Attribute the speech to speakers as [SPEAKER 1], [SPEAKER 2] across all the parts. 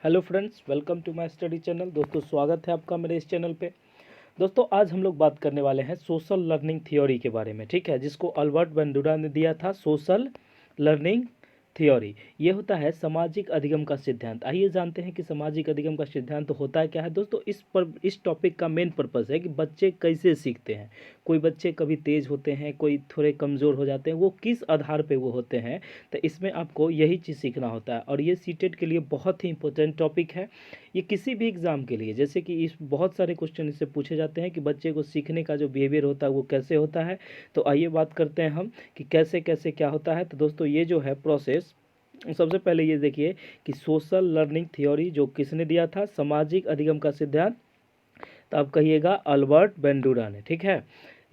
[SPEAKER 1] Hello friends, welcome to my study channel. दोस्तों, स्वागत है आपका मेरे इस चैनल पे। दोस्तों, आज हम लोग बात करने वाले हैं सोशल लर्निंग थ्योरी के बारे में, ठीक है, जिसको अल्बर्ट बंडूरा ने दिया था। सोशल लर्निंग थ्योरी ये होता है सामाजिक अधिगम का सिद्धांत। आइए जानते हैं कि सामाजिक अधिगम का सिद्धांत होता क्या है। दोस्तों, इस टॉपिक का मेन पर्पस है कि बच्चे कैसे सीखते हैं। कोई बच्चे कभी तेज होते हैं, कोई थोड़े कमज़ोर हो जाते हैं, वो किस आधार पे वो होते हैं। तो इसमें आपको यही चीज़ सीखना होता है और ये सीटेट के लिए बहुत ही इंपॉर्टेंट टॉपिक है। ये किसी भी एग्ज़ाम के लिए, जैसे कि इस बहुत सारे क्वेश्चन इससे पूछे जाते हैं कि बच्चे को सीखने का जो बिहेवियर होता है वो कैसे होता है। तो आइए बात करते हैं हम कि कैसे कैसे क्या होता है। तो दोस्तों, ये जो है प्रोसेस, सबसे पहले ये देखिए कि सोशल लर्निंग थ्योरी जो किसने दिया था, सामाजिक अधिगम का सिद्धांत। तो आप कहिएगा अल्बर्ट बेंडूरा ने, ठीक है।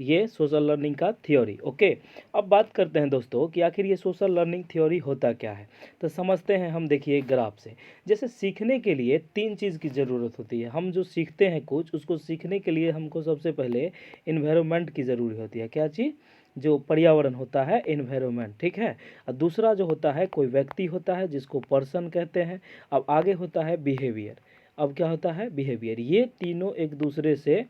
[SPEAKER 1] ये सोशल लर्निंग का थ्योरी, ओके। अब बात करते हैं दोस्तों कि आखिर ये सोशल लर्निंग थ्योरी होता क्या है। तो समझते हैं हम, देखिए ग्राफ से। जैसे सीखने के लिए तीन चीज़ की ज़रूरत होती है। हम जो सीखते हैं कुछ, उसको सीखने के लिए हमको सबसे पहले इन्वायरमेंट की ज़रूरी होती है। क्या चीज़? जो पर्यावरण होता है, इन्वायरमेंट, ठीक है। और दूसरा जो होता है कोई व्यक्ति होता है जिसको पर्सन कहते हैं। अब आगे होता है बिहेवियर। अब क्या होता है? बिहेवियर। ये तीनों एक दूसरे से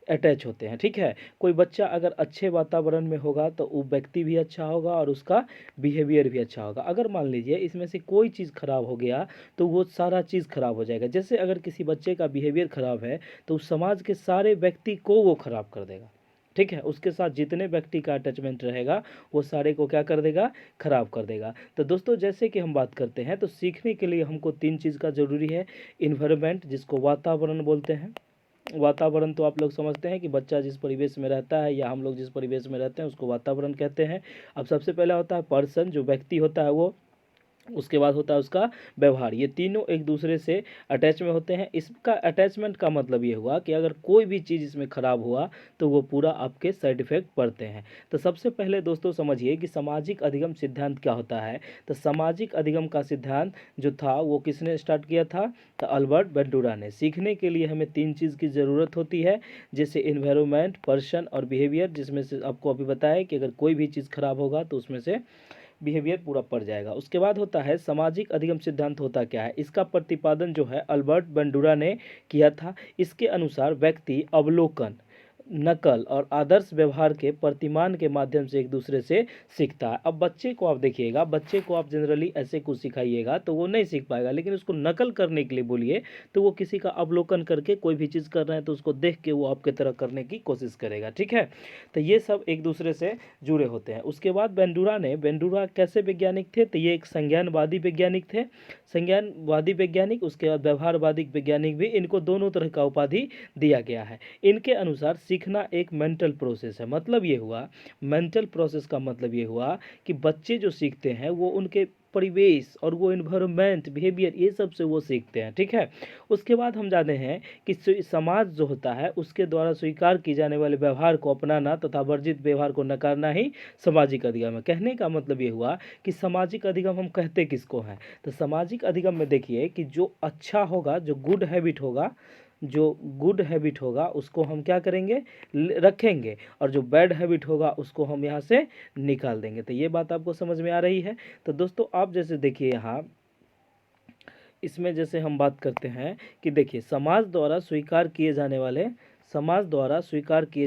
[SPEAKER 1] अटैच होते हैं, ठीक है। कोई बच्चा अगर अच्छे वातावरण में होगा तो वो व्यक्ति भी अच्छा होगा और उसका बिहेवियर भी अच्छा होगा। अगर मान लीजिए इसमें से कोई चीज़ खराब हो गया तो वो सारा चीज़ खराब हो जाएगा। जैसे अगर किसी बच्चे का बिहेवियर खराब है तो उस समाज के सारे व्यक्ति को वो खराब कर देगा, ठीक है। उसके साथ जितने व्यक्ति का अटैचमेंट रहेगा वो सारे को क्या कर देगा? खराब कर देगा। तो दोस्तों, जैसे कि हम बात करते हैं तो सीखने के लिए हमको तीन चीज़ का ज़रूरी है। इन्वायरमेंट, जिसको वातावरण बोलते हैं। वातावरण तो आप लोग समझते हैं कि बच्चा जिस परिवेश में रहता है या हम लोग जिस परिवेश में रहते हैं उसको वातावरण कहते हैं। अब सबसे पहला होता है पर्सन, जो व्यक्ति होता है वो। उसके बाद होता है उसका व्यवहार। ये तीनों एक दूसरे से अटैच में होते हैं। इसका अटैचमेंट का मतलब ये हुआ कि अगर कोई भी चीज़ इसमें ख़राब हुआ तो वो पूरा आपके साइड इफेक्ट पड़ते हैं। तो सबसे पहले दोस्तों समझिए कि सामाजिक अधिगम सिद्धांत क्या होता है। तो सामाजिक अधिगम का सिद्धांत जो था वो किसने स्टार्ट किया था? तो अल्बर्ट बेंडूरा ने। सीखने के लिए हमें तीन चीज़ की ज़रूरत होती है, जैसे इन्वायरमेंट, पर्सन और बिहेवियर, जिसमें से आपको अभी बताया कि अगर कोई भी चीज़ खराब होगा तो उसमें से बिहेवियर पूरा पड़ जाएगा। उसके बाद होता है सामाजिक अधिगम सिद्धांत होता क्या है। इसका प्रतिपादन जो है अल्बर्ट बंडूरा ने किया था। इसके अनुसार व्यक्ति अवलोकन, नकल और आदर्श व्यवहार के प्रतिमान के माध्यम से एक दूसरे से सीखता है। अब बच्चे को आप देखिएगा, बच्चे को आप जनरली ऐसे कुछ सिखाइएगा तो वो नहीं सीख पाएगा, लेकिन उसको नकल करने के लिए बोलिए तो वो किसी का अवलोकन करके कोई भी चीज़ कर रहे हैं तो उसको देख के वो आपके तरह करने की कोशिश करेगा, ठीक है। तो ये सब एक दूसरे से जुड़े होते हैं। उसके बाद बेंडूरा कैसे वैज्ञानिक थे? तो ये एक संज्ञानवादी वैज्ञानिक थे। संज्ञानवादी वैज्ञानिक, उसके बाद व्यवहारवादी वैज्ञानिक भी, इनको दोनों तरह का उपाधि दिया गया है। इनके अनुसार सीखना एक मेंटल प्रोसेस है। मतलब ये हुआ, मेंटल प्रोसेस का मतलब ये हुआ कि बच्चे जो सीखते हैं वो उनके परिवेश और वो इन्वायरमेंट, बिहेवियर, ये सब से वो सीखते हैं, ठीक है। उसके बाद हम जानते हैं कि समाज जो होता है उसके द्वारा स्वीकार की जाने वाले व्यवहार को अपनाना तथा वर्जित व्यवहार को नकारना ही सामाजिक अधिगम है। कहने का मतलब ये हुआ कि सामाजिक अधिगम हम कहते किसको हैं। तो सामाजिक अधिगम में देखिए कि जो अच्छा होगा, जो गुड हैबिट होगा उसको हम क्या करेंगे? रखेंगे, और जो बैड हैबिट होगा उसको हम यहाँ से निकाल देंगे। तो ये बात आपको समझ में आ रही है। तो दोस्तों, आप जैसे देखिए यहाँ इसमें जैसे हम बात करते हैं कि देखिए समाज द्वारा स्वीकार किए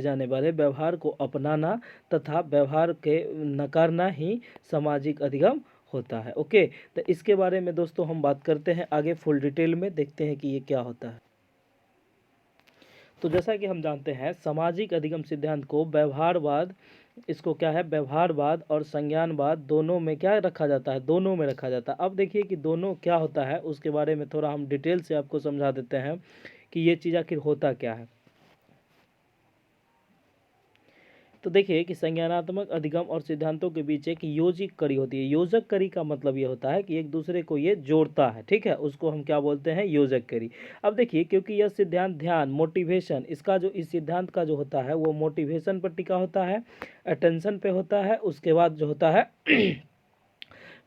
[SPEAKER 1] जाने वाले व्यवहार को अपनाना तथा व्यवहार के नकारना ही सामाजिक अधिगम होता है, ओके। तो इसके बारे में दोस्तों हम बात करते हैं आगे, फुल डिटेल में देखते हैं कि ये क्या होता है। तो जैसा कि हम जानते हैं सामाजिक अधिगम सिद्धांत को व्यवहारवाद, इसको क्या है, व्यवहारवाद और संज्ञानवाद दोनों में क्या रखा जाता है? दोनों में रखा जाता है। अब देखिए कि दोनों क्या होता है उसके बारे में थोड़ा हम डिटेल से आपको समझा देते हैं कि ये चीज़ आखिर होता क्या है। तो देखिए कि संज्ञानात्मक अधिगम और सिद्धांतों के बीच एक योजिक कड़ी होती है। योजक कड़ी का मतलब ये होता है कि एक दूसरे को ये जोड़ता है, ठीक है, उसको हम क्या बोलते हैं? योजक कड़ी। अब देखिए, क्योंकि यह सिद्धांत ध्यान, मोटिवेशन, इसका जो इस सिद्धांत का जो होता है वो मोटिवेशन पर टिका होता है, अटेंशन पे होता है। उसके बाद जो होता है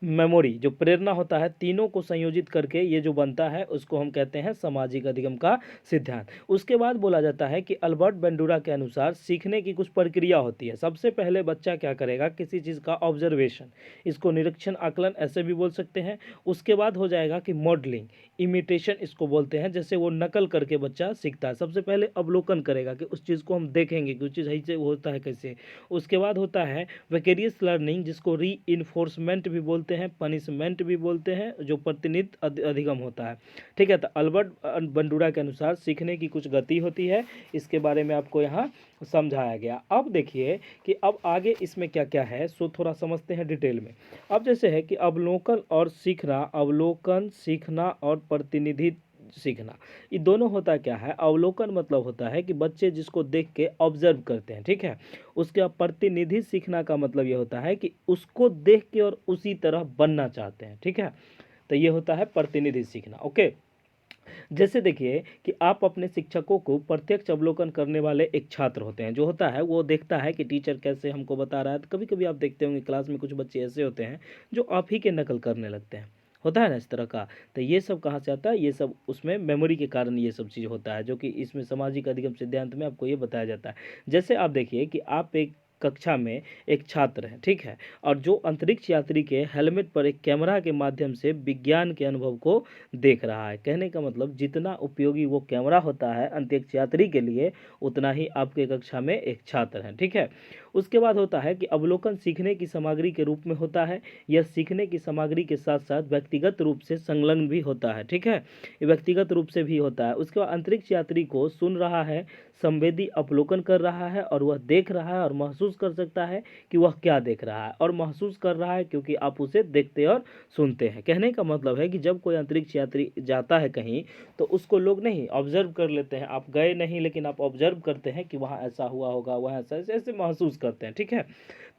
[SPEAKER 1] मेमोरी, जो प्रेरणा होता है, तीनों को संयोजित करके ये जो बनता है उसको हम कहते हैं सामाजिक अधिगम का सिद्धांत। उसके बाद बोला जाता है कि अल्बर्ट बेंडूरा के अनुसार सीखने की कुछ प्रक्रिया होती है। सबसे पहले बच्चा क्या करेगा, किसी चीज़ का ऑब्जर्वेशन, इसको निरीक्षण आकलन ऐसे भी बोल सकते हैं। उसके बाद हो जाएगा कि मॉडलिंग, इमिटेशन इसको बोलते हैं, जैसे वो नकल करके बच्चा सीखता है। सबसे पहले अवलोकन करेगा कि उस चीज़ को हम देखेंगे कि उस चीज़ ऐसे होता है कैसे। उसके बाद होता है वेकेरियस लर्निंग, जिसको री इन्फोर्समेंट भी बोलते हैं, पनिशमेंट भी बोलते हैं, जो प्रतिनिधित्व अधिगम होता है। ठीक है, तो अल्बर्ट बंडूरा के अनुसार सीखने की कुछ गति होती है, इसके बारे में आपको यहाँ समझाया गया। अब देखिए कि अब आगे इसमें क्या क्या है, सो थोड़ा समझते हैं डिटेल में। अब जैसे है कि अवलोकन और सीखना, अवलोकन सीखना और प्रतिनिधित्व सीखना, ये दोनों होता क्या है। अवलोकन मतलब होता है कि बच्चे जिसको देख के ऑब्जर्व करते हैं, ठीक है। उसके बाद प्रतिनिधि सीखना का मतलब ये होता है कि उसको देख के और उसी तरह बनना चाहते हैं, ठीक है। तो ये होता है प्रतिनिधि सीखना। ओके, जैसे देखिए कि आप अपने शिक्षकों को प्रत्यक्ष अवलोकन करने वाले एक छात्र होते हैं। जो होता है वो देखता है कि टीचर कैसे हमको बता रहा है। तो कभी कभी आप देखते होंगे क्लास में कुछ बच्चे ऐसे होते हैं जो आप ही के नकल करने लगते हैं, होता है ना इस तरह का। तो ये सब कहाँ से आता है, ये सब उसमें मेमोरी के कारण ये सब चीज़ होता है, जो कि इसमें सामाजिक अधिगम सिद्धांत में आपको ये बताया जाता है। जैसे आप देखिए कि आप एक कक्षा में एक छात्र हैं, ठीक है, और जो अंतरिक्ष यात्री के हेलमेट पर एक कैमरा के माध्यम से विज्ञान के अनुभव को देख रहा है। कहने का मतलब जितना उपयोगी वो कैमरा होता है अंतरिक्ष यात्री के लिए, उतना ही आपके कक्षा में एक छात्र हैं, ठीक है। उसके बाद होता है कि अवलोकन सीखने की सामग्री के रूप में होता है। यह सीखने की सामग्री के साथ साथ व्यक्तिगत रूप से संलग्न भी होता है, ठीक है, ये व्यक्तिगत रूप से भी होता है। उसके बाद अंतरिक्ष यात्री को सुन रहा है, संवेदी अवलोकन कर रहा है, और वह देख रहा है और महसूस कर सकता है कि वह क्या देख रहा है, और महसूस कर रहा है क्योंकि आप उसे देखते और सुनते हैं। कहने का मतलब है कि जब कोई अंतरिक्ष यात्री जाता है कहीं, तो उसको लोग नहीं ऑब्जर्व कर लेते हैं, आप गए नहीं लेकिन आप ऑब्जर्व करते हैं कि वहाँ ऐसा हुआ होगा, वहाँ ऐसा, ऐसे महसूस करते हैं, ठीक है।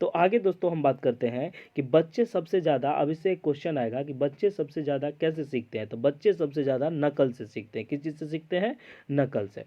[SPEAKER 1] तो आगे दोस्तों हम बात करते हैं कि बच्चे सबसे ज़्यादा, अब इससे एक क्वेश्चन आएगा कि बच्चे सबसे ज़्यादा कैसे सीखते हैं। तो बच्चे सबसे ज़्यादा नकल से सीखते हैं। किस चीज़ से सीखते हैं, नकल से।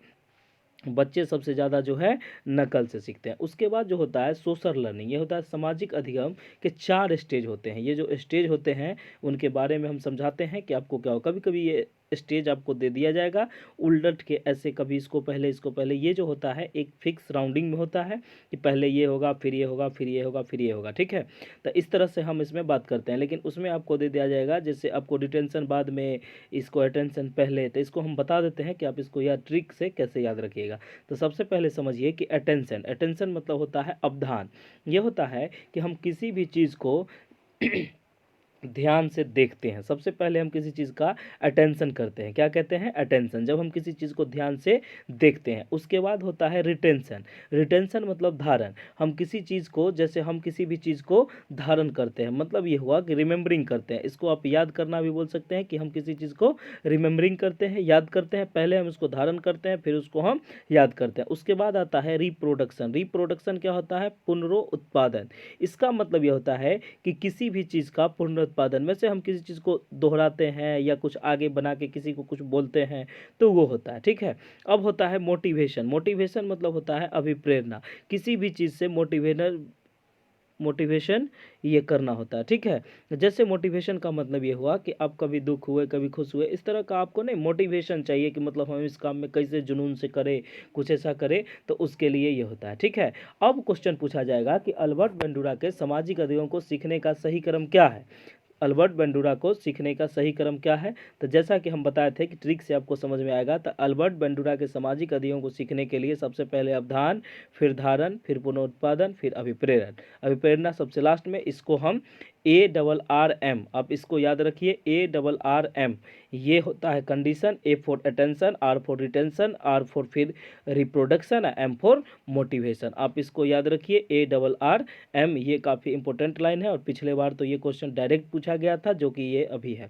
[SPEAKER 1] बच्चे सबसे ज़्यादा जो है नकल से सीखते हैं। उसके बाद जो होता है सोशल लर्निंग, ये होता है सामाजिक अधिगम के 4 स्टेज होते हैं। ये जो स्टेज होते हैं उनके बारे में हम समझाते हैं कि आपको क्या हो। कभी कभी ये स्टेज आपको दे दिया जाएगा उलट के, ऐसे कभी इसको पहले इसको पहले। ये जो होता है एक फिक्स राउंडिंग में होता है कि पहले ये होगा, फिर ये होगा, फिर ये होगा, फिर ये होगा, ठीक है। तो इस तरह से हम इसमें बात करते हैं, लेकिन उसमें आपको दे दिया जाएगा जैसे आपको डिटेंशन बाद में, इसको अटेंशन पहले। तो इसको हम बता देते हैं कि आप इसको या ट्रिक से कैसे याद रखिएगा। तो सबसे पहले समझिए कि अटेंशन, अटेंशन मतलब होता है अवधान। ये होता है कि हम किसी भी चीज़ को ध्यान से देखते हैं। सबसे पहले हम किसी चीज़ का अटेंशन करते हैं, क्या कहते हैं, अटेंशन, जब हम किसी चीज़ को ध्यान से देखते हैं। उसके बाद होता है रिटेंशन, रिटेंशन मतलब धारण। हम किसी चीज़ को, जैसे हम किसी भी चीज़ को धारण करते हैं, मतलब ये हुआ कि रिमेंबरिंग करते हैं। इसको आप याद करना भी बोल सकते हैं कि हम किसी चीज़ को रिमेंबरिंग करते हैं, याद करते हैं। पहले हम उसको धारण करते हैं, फिर उसको हम याद करते हैं। उसके बाद आता है रिप्रोडक्शन। रिप्रोडक्शन क्या होता है, पुनरुत्पादन। इसका मतलब यह होता है कि किसी भी चीज़ का पुनरुत्पादन में से हम किसी चीज़ को दोहराते हैं या कुछ आगे बना के किसी को कुछ बोलते हैं, तो वो होता है, ठीक है। अब होता है मोटिवेशन। मोटिवेशन मतलब होता है अभिप्रेरणा। किसी भी चीज़ से मोटिवेशन ये करना होता है, ठीक है। जैसे मोटिवेशन का मतलब ये हुआ कि आप कभी दुख हुए, कभी खुश हुए, इस तरह का आपको नहीं, मोटिवेशन चाहिए कि मतलब हम इस काम में कैसे जुनून से करें, कुछ ऐसा करें, तो उसके लिए ये होता है, ठीक है। अब क्वेश्चन पूछा जाएगा कि अल्बर्ट बेंडूरा के सामाजिक अधिगम को सीखने का सही क्रम क्या है। अल्बर्ट बेंडूरा को सीखने का सही क्रम क्या है। तो जैसा कि हम बताए थे कि ट्रिक से आपको समझ में आएगा। तो अल्बर्ट बेंडूरा के सामाजिक अधिगम को सीखने के लिए सबसे पहले अवधान, फिर धारण, फिर पुनरुत्पादन, फिर अभिप्रेरण। अभिप्रेरणा सबसे लास्ट में। इसको हम ARRM, आप इसको याद रखिए, ARRM। ये होता है condition, A for attention, R for retention, R for फिर रिप्रोडक्शन, M फॉर मोटिवेशन। आप इसको याद रखिए, ARRM। ये काफ़ी इंपॉर्टेंट लाइन है और पिछले बार तो ये क्वेश्चन डायरेक्ट पूछा गया था, जो कि ये अभी है।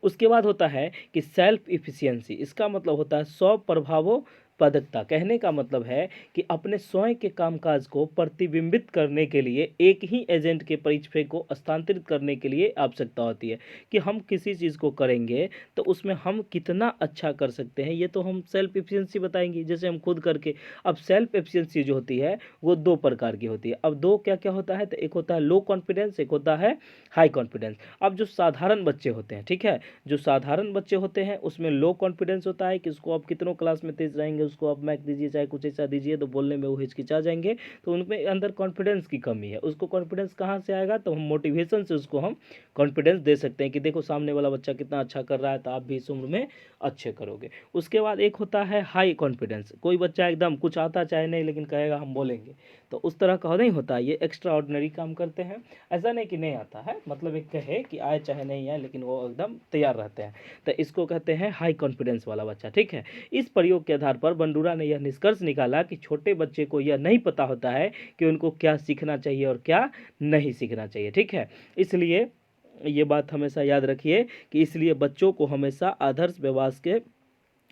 [SPEAKER 1] उसके बाद होता है कि सेल्फ इफिशियंसी। इसका मतलब होता है 100 प्रभावों उत्पादकता। कहने का मतलब है कि अपने स्वयं के कामकाज को प्रतिबिंबित करने के लिए एक ही एजेंट के परिचय को स्थानांतरित करने के लिए आवश्यकता होती है कि हम किसी चीज़ को करेंगे तो उसमें हम कितना अच्छा कर सकते हैं, ये तो हम सेल्फ एफिशिएंसी बताएंगे, जैसे हम खुद करके। अब सेल्फ एफिशिएंसी जो होती है वो दो प्रकार की होती है। अब दो क्या क्या होता है, तो एक होता है लो कॉन्फिडेंस, एक होता है हाई कॉन्फिडेंस। अब जो साधारण बच्चे होते हैं, ठीक है, जो साधारण बच्चे होते हैं उसमें लो कॉन्फिडेंस होता है कि उसको आप कितनों क्लास में तेज रहेंगे, उसको आप मैथ दीजिए चाहे कुछ ऐसा दीजिए तो बोलने में वो हिचकिचा जाएंगे, तो उनमें अंदर कॉन्फिडेंस की कमी है। उसको कॉन्फिडेंस कहाँ से आएगा, तो हम मोटिवेशन से उसको हम कॉन्फिडेंस दे सकते हैं कि देखो सामने वाला बच्चा कितना अच्छा कर रहा है, तो आप भी इस उम्र में अच्छे करोगे। उसके बाद एक होता है हाई कॉन्फिडेंस। कोई बच्चा एकदम कुछ आता चाहे नहीं लेकिन कहेगा हम बोलेंगे, तो उस तरह का नहीं होता, ये एक्स्ट्रा ऑर्डिनरी काम करते हैं। ऐसा नहीं कि नहीं आता है, मतलब एक कहे कि आए चाहे नहीं आए लेकिन वो एकदम तैयार रहते हैं, तो इसको कहते हैं हाई कॉन्फिडेंस वाला बच्चा, ठीक है। इस प्रयोग के आधार पर बंडूरा ने यह निष्कर्ष निकाला कि छोटे बच्चे को यह नहीं पता होता है कि उनको क्या सीखना चाहिए और क्या नहीं सीखना चाहिए, ठीक है। इसलिए ये बात हमेशा याद रखिए कि इसलिए बच्चों को हमेशा आदर्श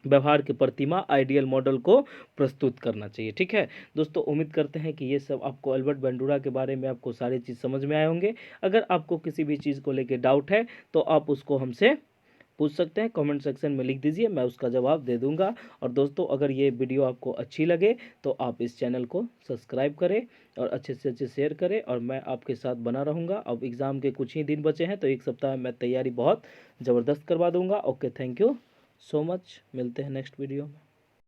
[SPEAKER 1] व्यवहार की प्रतिमा आइडियल मॉडल को प्रस्तुत करना चाहिए, ठीक है। दोस्तों उम्मीद करते हैं कि ये सब आपको अल्बर्ट बंडूरा के बारे में आपको सारी चीज़ समझ में आए होंगे। अगर आपको किसी भी चीज़ को लेकर डाउट है तो आप उसको हमसे पूछ सकते हैं, कमेंट सेक्शन में लिख दीजिए, मैं उसका जवाब दे दूंगा। और दोस्तों अगर ये वीडियो आपको अच्छी लगे तो आप इस चैनल को सब्सक्राइब करें और अच्छे से अच्छे शेयर करें, और मैं आपके साथ बना रहूँगा। अब एग्ज़ाम के कुछ ही दिन बचे हैं तो एक सप्ताह में मैं तैयारी बहुत ज़बरदस्त करवा दूँगा। Okay, thank you so much, मिलते हैं नेक्स्ट वीडियो में।